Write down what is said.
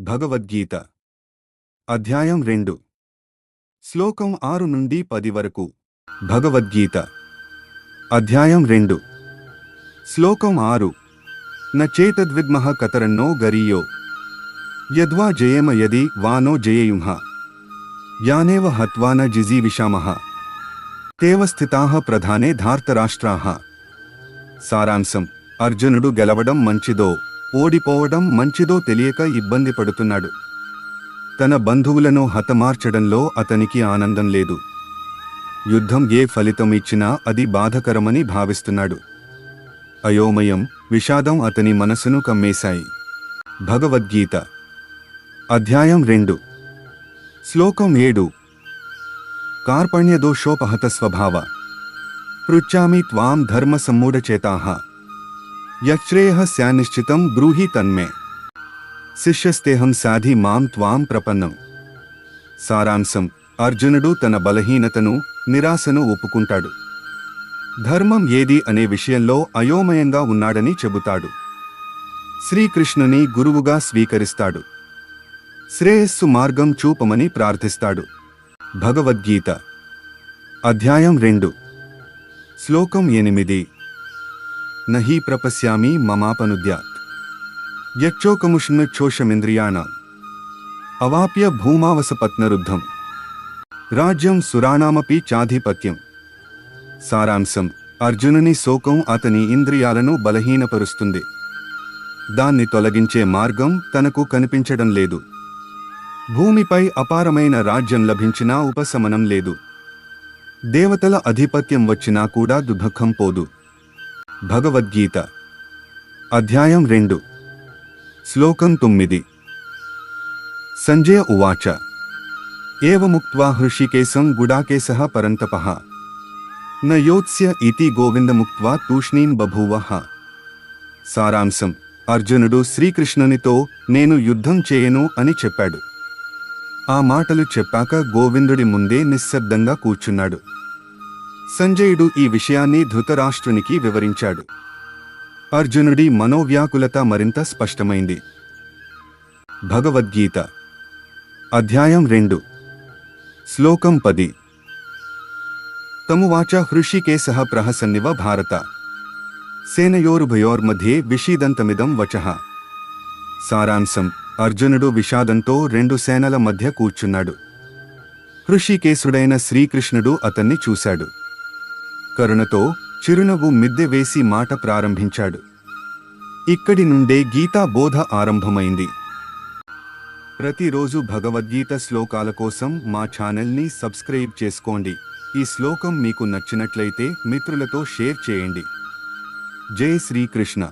భగవద్గీత అధ్యాయం 2 శ్లోకం 6 నుండి 10 వరకు. భగవద్గీత అధ్యాయం 2 శ్లోకం 6 నచేతద్విద్మః కతరన్నో గరీయో యద్వా జయేమ యది వానో జయేయుంః యానేవ హత్వా న జిజీవిషామః తేవ స్థితాః ప్రధానే ధార్తరాష్ట్రాః. సారాంశం: అర్జునుడు గెలవడం మంచిదో ఓడిపోవడం మంచిదో తెలియక ఇబ్బంది పడుతున్నాడు. తన బంధువులను హతమార్చడంలో అతనికి ఆనందం లేదు. యుద్ధం ఏ ఫలితం ఇచ్చినా అది బాధకరమని భావిస్తున్నాడు. అయోమయం, విషాదం అతని మనసును కమ్మేశాయి. భగవద్గీత అధ్యాయం 2 శ్లోకం 7 కార్పణ్యదోషోపహత స్వభావ పృచ్ఛామి త్వాం ధర్మ సమ్మూఢచేతాః యశ్రేయః స్యానిశ్చితం బ్రూహి తన్మే శిష్యస్తేహం సాధి మాం త్వాం ప్రపన్నం. సారాంశం: అర్జునుడు తన బలహీనతను, నిరాశను ఒప్పుకుంటాడు. ధర్మం ఏది అనే విషయంలో అయోమయంగా ఉన్నాడని చెబుతాడు. శ్రీకృష్ణుని గురువుగా స్వీకరిస్తాడు. శ్రేయస్సు మార్గం చూపమని ప్రార్థిస్తాడు. భగవద్గీత అధ్యాయం 2 శ్లోకం 8 నహి ప్రపశ్యామి మమాపనుద్యాత్ యచ్చోకముష్ణోషమింద్రియాణాం అవాప్య భూమావసపత్నరుద్ధం రాజ్యం సురాణామపి చాధిపత్యం. సారాంశం: అర్జునుని శోకం అతని ఇంద్రియాలను బలహీనపరుస్తుంది. దాన్ని తొలగించే మార్గం తనకు కనిపించడం లేదు. భూమిపై అపారమైన రాజ్యం లభించినా ఉపశమనం లేదు. దేవతల అధిపత్యం వచ్చినా కూడా దుఃఖం పోదు. భగవద్గీత అధ్యాయం 2 శ్లోకం 9 సంజయ ఉవాచ ఏవముక్త్వా హృషికేశం గుడాకేశః పరంతపః న యోత్స్య ఇతి గోవిందముక్త్వా తూష్ణీన్ బభూవః. సారాంశం: అర్జునుడు శ్రీకృష్ణునితో నేను యుద్ధం చేయను అని చెప్పాడు. ఆ మాటలు చెప్పాక గోవిందుడి ముందే నిశ్శబ్దంగా కూర్చున్నాడు. సంజయుడు ఈ విషయాన్ని ధృతరాష్ట్రునికి వివరించాడు. అర్జునుడి మనోవ్యాకులత మరింత స్పష్టమైంది. భగవద్గీత అధ్యాయం 2 శ్లోకం 10 తమువాచ హృషికేశః ప్రహసన్నివ భారత సేనయోరుభయోర్మధ్యే విషీదంతమిదం వచః. సారాంశం: అర్జునుడు విషాదంతో 2 సేనల మధ్య కూర్చున్నాడు. హృషికేశుడైన శ్రీకృష్ణుడు అతన్ని చూశాడు. కరుణతో చిరునవ్వు మిద్దె వేసి మాట ప్రారంభించాడు. ఇక్కడి నుండే గీతా బోధ ఆరంభమైంది. ప్రతిరోజు భగవద్గీత శ్లోకాల కోసం మా ఛానల్ని సబ్స్క్రైబ్ చేసుకోండి. ఈ శ్లోకం మీకు నచ్చినట్లయితే మిత్రులతో షేర్ చేయండి. జై శ్రీకృష్ణ.